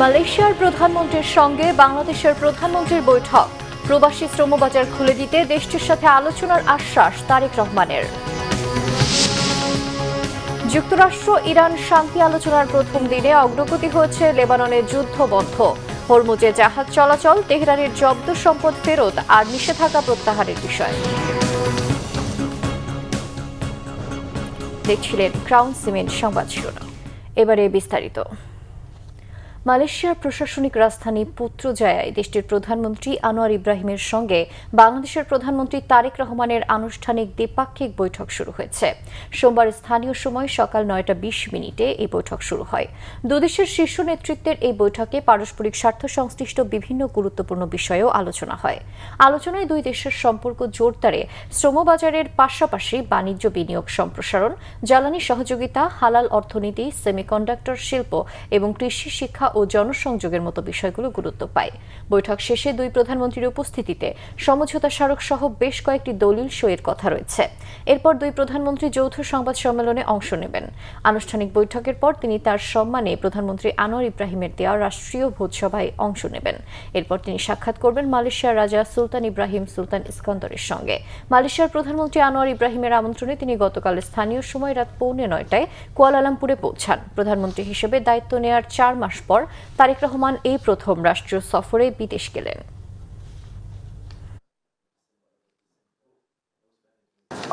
মালয়েশিয়ার প্রধানমন্ত্রীর সঙ্গে বাংলাদেশের প্রধানমন্ত্রীর বৈঠক। প্রবাসী শ্রমবাজার খুলে দিতে দেশটির সাথে আলোচনার আশ্বাস তারেক রহমানের। যুক্তরাষ্ট্র ইরান শান্তি আলোচনার প্রথম দিনে অগ্রগতি হয়েছে লেবাননের যুদ্ধ বন্ধ। হরমুজে জাহাজ চলাচল, তেহরানের জব্দ সম্পদ ফেরত আর নিষেধাজ্ঞা প্রত্যাহারের বিষয়। দেখছিলেন ক্রাউন সিমেন্ট সংবাদ শিরোনাম। এবারে বিস্তারিত। মালয়েশিয়ার প্রশাসনিক রাজধানী পুত্রজায়ায় দেশটির প্রধানমন্ত্রী আনোয়ার ইব্রাহিমের সঙ্গে বাংলাদেশের প্রধানমন্ত্রী তারেক রহমানের আনুষ্ঠানিক দ্বিপাক্ষিক বৈঠক শুরু হয়েছে। সোমবার স্থানীয় সময় সকাল 9:20 এই বৈঠক শুরু হয়। দুদেশের শীর্ষ নেতৃত্বের এই বৈঠকে পারস্পরিক স্বার্থ সংশ্লিষ্ট বিভিন্ন গুরুত্বপূর্ণ বিষয়েও আলোচনা হয়। আলোচনায় দুই দেশের সম্পর্ক জোরদারে শ্রমবাজারের পাশাপাশি বাণিজ্য বিনিয়োগ সম্প্রসারণ, জ্বালানি সহযোগিতা, হালাল অর্থনীতি, সেমিকন্ডাক্টর শিল্প এবং কৃষি শিক্ষা ও জনসংযোগের মতো বিষয়গুলো গুরুত্ব পায়। বৈঠক শেষে দুই প্রধানমন্ত্রীর উপস্থিতিতে সমঝোতা স্মারক সহ বেশ কয়েকটি দলিল সইয়ের কথা রয়েছে। এরপর দুই প্রধানমন্ত্রী যৌথ সংবাদ সম্মেলনে অংশ নেবেন। আনুষ্ঠানিক বৈঠকের পর তিনি তার সম্মানে প্রধানমন্ত্রী আনোয়ার ইব্রাহিমের দেওয়া রাষ্ট্রীয় ভোজসভায় অংশ নেবেন। এরপর তিনি সাক্ষাৎ করবেন মালয়েশিয়ার রাজা সুলতান ইব্রাহিম সুলতান ইস্কন্দরের সঙ্গে। মালয়েশিয়ার প্রধানমন্ত্রী আনোয়ার ইব্রাহিমের আমন্ত্রণে তিনি গতকাল স্থানীয় সময় রাত 9:15 কুয়ালালামপুরে পৌঁছান। প্রধানমন্ত্রী হিসেবে দায়িত্ব নেয়ার 4 মাস পর তারেক রহমান এই প্রথম রাষ্ট্রীয় সফরে বিদেশ গেলেন।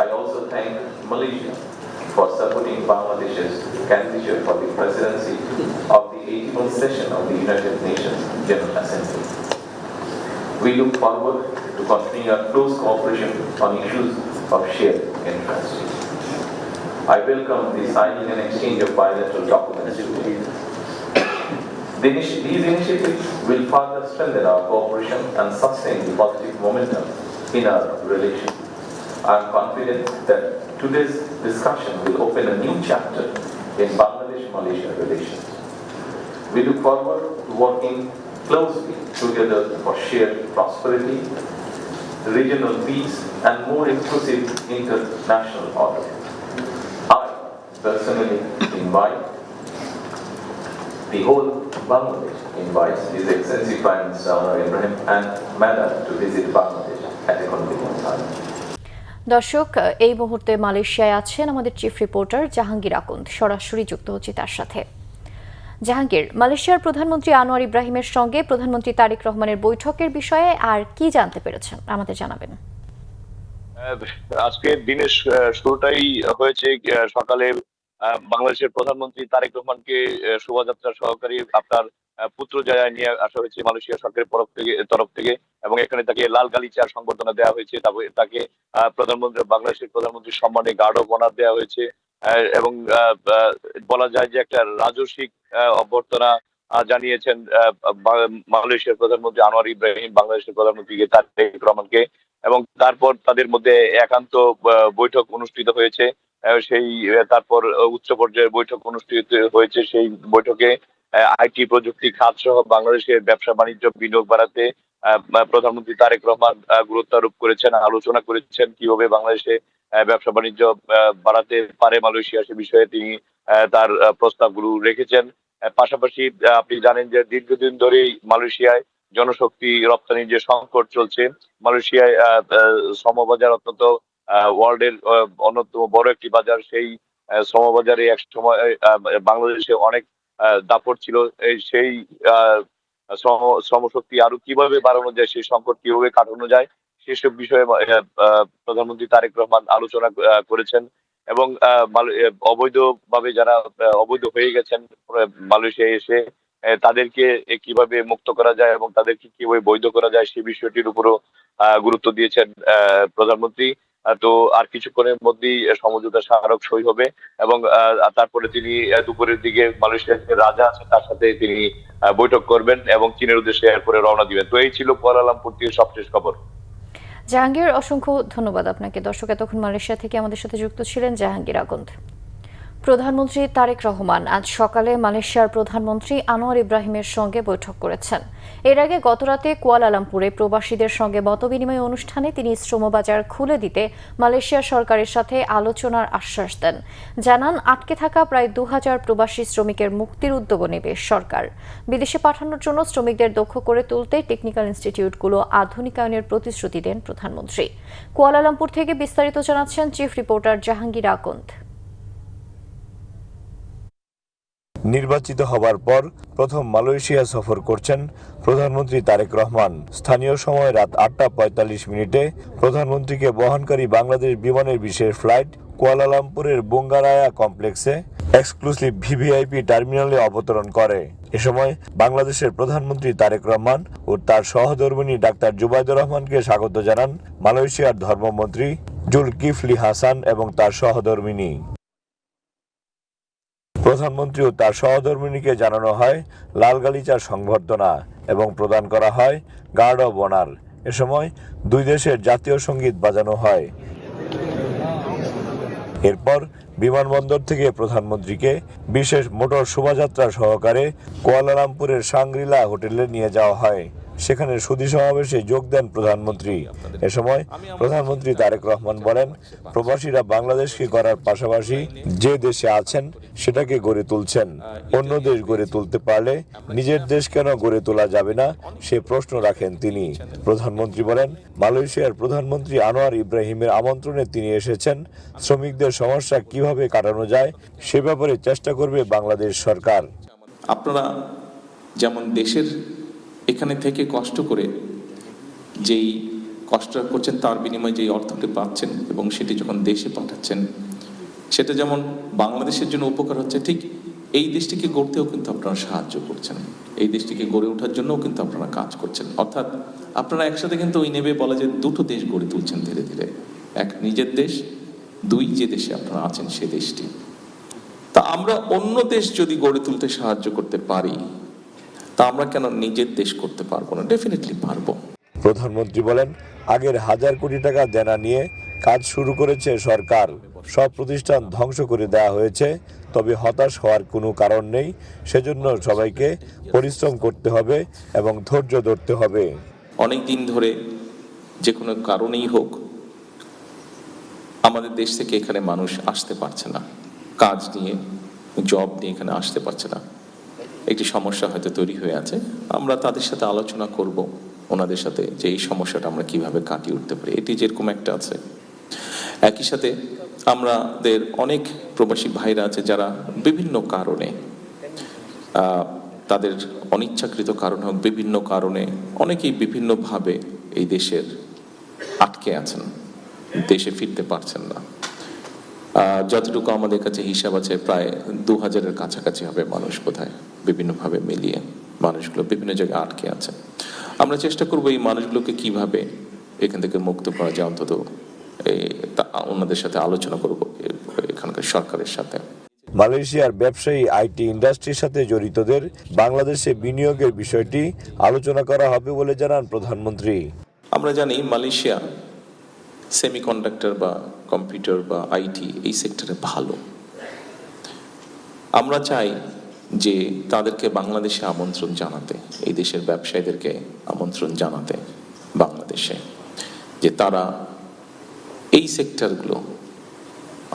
I also thank Malaysia for supporting Bangladesh's candidature for the presidency of the 81st session of the United Nations General Assembly. We look forward to continuing our close cooperation on issues of shared interest. I welcome the signing and exchange of bilateral documents today. These initiatives will further strengthen our cooperation and sustain the positive momentum in our relations. I am confident that today's discussion will open a new chapter in Bangladesh-Malaysia relations. We look forward to working closely together for shared prosperity, regional peace, and more inclusive international order. I personally invite the whole Bangladesh invites His Excellency Prime Minister Anwar Ibrahim and Madam to visit Bangladesh at a convenient time. দর্শক, এই মুহূর্তে মালয়েশিয়ায় আছেন আমাদের chief reporter Jahangir Akund. সরাসরি যুক্ত হচ্ছে তার সাথে। জাহাঙ্গীর, মালয়েশিয়ার প্রধানমন্ত্রী আনোয়ার ইব্রাহিমের সঙ্গে প্রধানমন্ত্রী তারেক রহমানের বৈঠকের বিষয়ে আর কি জানতে পেরেছেন আমাদের জানাবেন। আজকে দিনের শুরুটাই হয়েছে সকালে বাংলাদেশের প্রধানমন্ত্রী তারেক রহমানকে শোভাযাত্রা সহকারী আপনার পুত্রজায়ায় নিয়ে আসা হয়েছে মালয়েশিয়া সরকারের তরফ থেকে এবং এখানে তাকে লাল গালিচার সংবর্ধনা দেওয়া হয়েছে। তাকে বাংলাদেশের প্রধানমন্ত্রীর সম্মানে গার্ড অফ অনার দেওয়া হয়েছে এবং বলা যায় যে একটা রাজস্বিক অভ্যর্থনা জানিয়েছেন মালয়েশিয়ার প্রধানমন্ত্রী আনোয়ার ইব্রাহিম বাংলাদেশের প্রধানমন্ত্রী তারেক রহমানকে। এবং তারপর তাদের মধ্যে একান্ত বৈঠক অনুষ্ঠিত হয়েছে। সেই তারপর উচ্চ পর্যায়ের বৈঠক অনুষ্ঠিত হয়েছে। সেই বৈঠকে আইটি প্রযুক্তি খাত সহ বাংলাদেশের ব্যবসা বাণিজ্য বিনিয়োগ বাড়াতে প্রধানমন্ত্রী তারেক রহমান গুরুত্ব আরোপ করেছেন, আলোচনা করেছেন কিভাবে বাংলাদেশে ব্যবসা বাণিজ্য বাড়াতে পারে মালয়েশিয়া, সে বিষয়ে তিনি তার প্রস্তাবগুলো রেখেছেন। পাশাপাশি আপনি জানেন যে দীর্ঘদিন ধরেই মালয়েশিয়ায় জনশক্তি রপ্তানির যে সংকট চলছে। মালয়েশিয়ায় শ্রমবাজার অত্যন্ত ওয়ার্ল্ডের অন্যতম বড় একটি বাজার। সেই শ্রমবাজারে এক সময় বাংলাদেশে অনেক দাপট ছিল। সেই শ্রমশক্তি আরো কিভাবে বাড়ানো যায়, সেই সংকট কিভাবে কাটানো যায়, সেসব বিষয়ে প্রধানমন্ত্রী তারেক রহমান আলোচনা করেছেন। এবং অবৈধভাবে যারা অবৈধ হয়ে গেছেন মালয়েশিয়ায় এসে তাদেরকে কিভাবে মুক্ত করা যায় এবং তাদেরকে কিভাবে বৈধ করা যায় সেই বিষয়টির উপরও গুরুত্ব দিয়েছেন প্রধানমন্ত্রী। তো আর কিছুক্ষণের মধ্যেই সমঝোতা স্মারক সই হবে এবং তারপরে তিনি দুপুরের দিকে মালয়েশিয়ার যে রাজা আছে তার সাথে তিনি বৈঠক করবেন এবং চীনের উদ্দেশ্যে এরপরে রওনা দিবেন। তো এই ছিল কুয়ালালামপুর থেকে সবশেষ খবর। জাহাঙ্গীর, অসংখ্য ধন্যবাদ আপনাকে। দর্শক, এতক্ষণ মালয়েশিয়া থেকে আমাদের সাথে যুক্ত ছিলেন জাহাঙ্গীর আকুন্দ। প্রধানমন্ত্রী তারেক রহমান আজ সকালে মালয়েশিয়ার প্রধানমন্ত্রী আনোয়ার ইব্রাহিমের সঙ্গে বৈঠক করেছেন। এর আগে গতরাতে কুয়ালালামপুরে প্রবাসীদের সঙ্গে মতবিনিময় অনুষ্ঠানে তিনি শ্রমবাজার খুলে দিতে মালয়েশিয়া সরকারের সাথে আলোচনার আশ্বাস দেন। জানান, আটকে থাকা প্রায় ২,০০০ প্রবাসী শ্রমিকের মুক্তির উদ্যোগও নেবে সরকার। বিদেশে পাঠানোর জন্য শ্রমিকদের দক্ষ করে তুলতে টেকনিক্যাল ইনস্টিটিউটগুলো আধুনিকায়নের প্রতিশ্রুতি দেন প্রধানমন্ত্রী। কুয়ালালামপুর থেকে বিস্তারিত জানাচ্ছেন চিফ রিপোর্টার জাহাঙ্গীর আকন্দ। নির্বাচিত হবার পর প্রথম মালয়েশিয়া সফর করছেন প্রধানমন্ত্রী তারেক রহমান। স্থানীয় সময় রাত ৮টা ৪৫ প্রধানমন্ত্রীকে বহনকারী বাংলাদেশ বিমানের বিশেষ ফ্লাইট কুয়ালালামপুরের বুঙ্গারায়া কমপ্লেক্সে এক্সক্লুসিভ ভিভিআইপি টার্মিনালে অবতরণ করে। এ সময় বাংলাদেশের প্রধানমন্ত্রী তারেক রহমান ও তার সহধর্মিণী ডাক্তার জুবাইদুর রহমানকে স্বাগত জানান মালয়েশিয়ার ধর্মমন্ত্রী জুলকিফলি হাসান এবং তার সহধর্মিণী। প্রধানমন্ত্রী ও তার সহধর্মিণীকে জানানো হয় লাল গালিচার সংবর্ধনা এবং প্রদান করা হয় গার্ড অব অনার। এ সময় দুই দেশের জাতীয় সঙ্গীত বাজানো হয়। এরপর বিমানবন্দর থেকে প্রধানমন্ত্রীকে বিশেষ মোটর শোভাযাত্রা সহকারে কুয়ালালামপুরের সাংগ্রিলা হোটেলে নিয়ে যাওয়া হয়। সেখানে সুধী সমাবেশে যোগ দেন প্রধানমন্ত্রী। এ সময় প্রধানমন্ত্রী তারেক রহমান বলেন, প্রবাসীরা বাংলাদেশকে গড়ার পাশাপাশি যে দেশে আছেন সেটাকে গড়ে তুলছেন। অন্য দেশ গড়ে তুলতে পারলে নিজের দেশ কেন গড়ে তোলা যাবে না সে প্রশ্ন রাখেন তিনি। প্রধানমন্ত্রী বলেন, মালয়েশিয়ার প্রধানমন্ত্রী আনোয়ার ইব্রাহিমের আমন্ত্রণে তিনি এসেছেন। শ্রমিকদের সমস্যা কিভাবে কাটানো যায় সে ব্যাপারে চেষ্টা করবে বাংলাদেশ সরকার। আপনারা যেমন দেশের এখানে থেকে কষ্ট করে যেই কষ্টটা করছেন তার বিনিময়ে যেই অর্থটি পাচ্ছেন এবং সেটি যখন দেশে পাঠাচ্ছেন সেটা যেমন বাংলাদেশের জন্য উপকার হচ্ছে, ঠিক এই দেশটিকে গড়তেও কিন্তু আপনারা সাহায্য করছেন। এই দেশটিকে গড়ে ওঠার জন্যও কিন্তু আপনারা কাজ করছেন। অর্থাৎ আপনারা একসাথে কিন্তু ওই নেবে বলা যে দুটো দেশ গড়ে তুলছেন ধীরে ধীরে। এক নিজের দেশ, দুই যে দেশে আপনারা আছেন সে দেশটি। তা আমরা অন্য দেশ যদি গড়ে তুলতে সাহায্য করতে পারি তা আমরা কেন নিজের দেশ করতে পারবো না? ডেফিনেটলি পারবো। প্রধানমন্ত্রী বলেন, আগের ১,০০০ কোটি টাকা দেনা নিয়ে কাজ শুরু করেছে সরকার। সব প্রতিষ্ঠান ধ্বংস করে দেওয়া হয়েছে, তবে হতাশ হওয়ার কোনো কারণ নেই। সেজন্য সবাইকে পরিশ্রম করতে হবে এবং ধৈর্য ধরতে হবে। অনেক দিন ধরে যে কোনো কারণেই হোক আমাদের দেশ থেকে এখানে মানুষ আসতে পারছে না, কাজ নিয়ে জব নিয়ে এখানে আসতে পারছে না। একটি সমস্যা হয়তো তৈরি হয়ে আছে। আমরা তাদের সাথে আলোচনা করব ওনাদের সাথে যে এই সমস্যাটা আমরা কিভাবে কাটিয়ে উঠতে পারি। এটি যেরকম একটা আছে, একই সাথে আমাদের অনেক প্রবাসী ভাইরা আছে যারা বিভিন্ন কারণে, তাদের অনিচ্ছাকৃত কারণ হোক, বিভিন্ন কারণে অনেকেই বিভিন্নভাবে এই দেশের আটকে আছেন, দেশে ফিরতে পারছেন না। যতটুকু আমাদের কাছে হিসাব আছে প্রায় ২,০০০-এর কাছাকাছি হবে মানুষ, কোথায় বিভিন্নভাবে মিলিয়ে মানুষগুলো বিভিন্ন জায়গায় আটকে আছে। আমরা চেষ্টা করবো এই মানুষগুলোকে কিভাবে এখান থেকে মুক্ত করা যায়, অন্তত ওনাদের সাথে আলোচনা করব এখানকার সরকারের সাথে। মালয়েশিয়ার ব্যবসায়ী আইটি ইন্ডাস্ট্রির সাথে জড়িতদের বাংলাদেশে বিনিয়োগের বিষয়টি আলোচনা করা হবে বলে জানান প্রধানমন্ত্রী। আমরা জানি মালয়েশিয়া সেমিকন্ডাক্টর বা কম্পিউটার বা আইটি এই সেক্টরে ভালো। আমরা চাই যে তাদেরকে বাংলাদেশে আমন্ত্রণ জানাতে, এই দেশের ব্যবসায়ীদেরকে আমন্ত্রণ জানাতে বাংলাদেশে, যে তারা এই সেক্টরগুলো,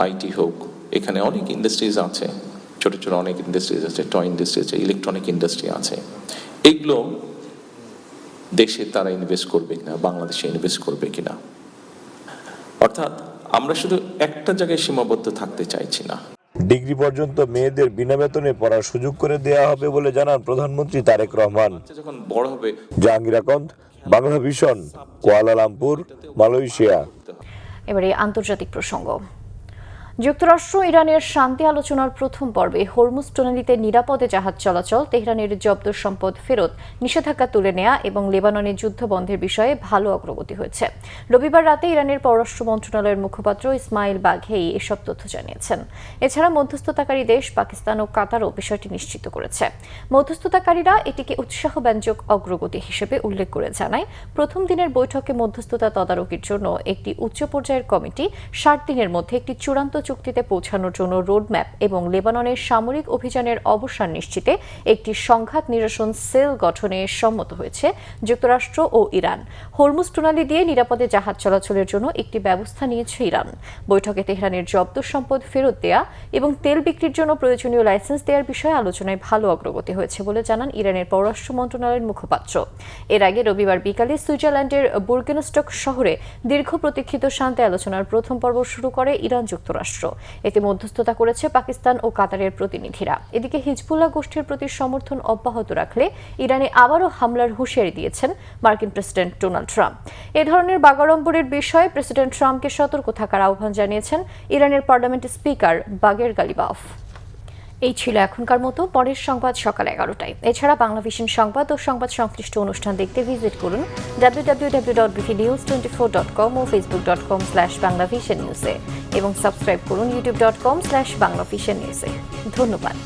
আইটি হোক, এখানে অনেক ইন্ডাস্ট্রিজ আছে, ছোট ছোট অনেক ইন্ডাস্ট্রিজ আছে, টয় ইন্ডাস্ট্রি আছে, ইলেকট্রনিক ইন্ডাস্ট্রি আছে, এগুলো দেশে তারা ইনভেস্ট করবে কিনা, বাংলাদেশে ইনভেস্ট করবে কিনা। অর্থাৎ আমরা শুধু একটা জায়গায় সীমাবদ্ধ থাকতে চাইছি না। ডিগ্রি পর্যন্ত মেয়েদের বিনা বেতনে পড়ার সুযোগ করে দেওয়া হবে বলে জানান প্রধানমন্ত্রী তারেক রহমান। যখন বড় হবে। জাহাঙ্গীর আকন্দ, বাংলা ভিশন, কুয়ালালামপুর, মালয়েশিয়া। এবারে আন্তর্জাতিক প্রসঙ্গ। যুক্তরাষ্ট্র ইরানের শান্তি আলোচনার প্রথম পর্বে হরমুজ টনেলিতে নিরাপদে জাহাজ চলাচল, তেহরানের জব্দ সম্পদ ফেরত, নিষেধাজ্ঞা তুলে নেওয়া এবং লেবাননে যুদ্ধ বন্ধের বিষয়ে ভালো অগ্রগতি হয়েছে। রবিবার রাতে ইরানের পররাষ্ট্র মন্ত্রণালয়ের মুখপাত্র ইসমাইল বাঘেই এসব তথ্য জানিয়েছেন। এছাড়া মধ্যস্থতাকারী দেশ পাকিস্তান ও কাতারও বিষয়টি নিশ্চিত করেছে। মধ্যস্থতাকারীরা এটিকে উৎসাহব্যঞ্জক অগ্রগতি হিসেবে উল্লেখ করে জানায়, প্রথম দিনের বৈঠকে মধ্যস্থতা তদারকির জন্য একটি উচ্চ পর্যায়ের কমিটি ৬০ দিনের মধ্যে একটি চূড়ান্ত চুক্তিতে পৌঁছানোর জন্য রোডম্যাপ এবং লেবাননের সামরিক অভিযানের অবসান নিশ্চিতে একটি সংঘাত নিরসন সেল গঠনে সম্মত হয়েছে যুক্তরাষ্ট্র ও ইরান। হরমুজ প্রণালী দিয়ে নিরাপদে জাহাজ চলাচলের জন্য একটি ব্যবস্থা নিয়েছে ইরান। বৈঠকে তেহরানের জব্দ সম্পদ ফেরত দেয়া এবং তেল বিক্রির জন্য প্রয়োজনীয় লাইসেন্স দেওয়ার বিষয়ে আলোচনায় ভালো অগ্রগতি হয়েছে বলে জানান ইরানের পররাষ্ট্র মন্ত্রণালয়ের মুখপাত্র। এর আগে রবিবার বিকালে সুইজারল্যান্ডের বুর্গেনস্টক শহরে দীর্ঘ প্রতীক্ষিত শান্তি আলোচনার প্রথম পর্ব শুরু করে ইরান যুক্তরাষ্ট্র। এতে মধ্যস্থতা করেছে পাকিস্তান ও কাতারের প্রতিনিধিরা। এদিকে হিজবুল্লাহ গোষ্ঠীর প্রতি সমর্থন অব্যাহত রাখলে ইরানে আবারও হামলার হুঁশিয়ারি দিয়েছেন মার্কিন প্রেসিডেন্ট ডোনাল্ড ট্রাম্প। এ ধরনের বাগাড়ম্বরের বিষয়ে প্রেসিডেন্ট ট্রাম্পকে সতর্ক থাকার আহ্বান জানিয়েছেন ইরানের পার্লামেন্টের স্পিকার বাগের গালিবাফ। এই ছিল এখনকার মতো, পরের সংবাদ সকাল 11টায়। এছাড়া বাংলা ভিশন সংবাদ ও সংবাদ সংশ্লিষ্ট অনুষ্ঠান দেখতে ভিজিট করুন www.bvnews24.com ও facebook.com/banglavisionnews এবং সাবস্ক্রাইব করুন youtube.com/banglavisionnews। ধন্যবাদ।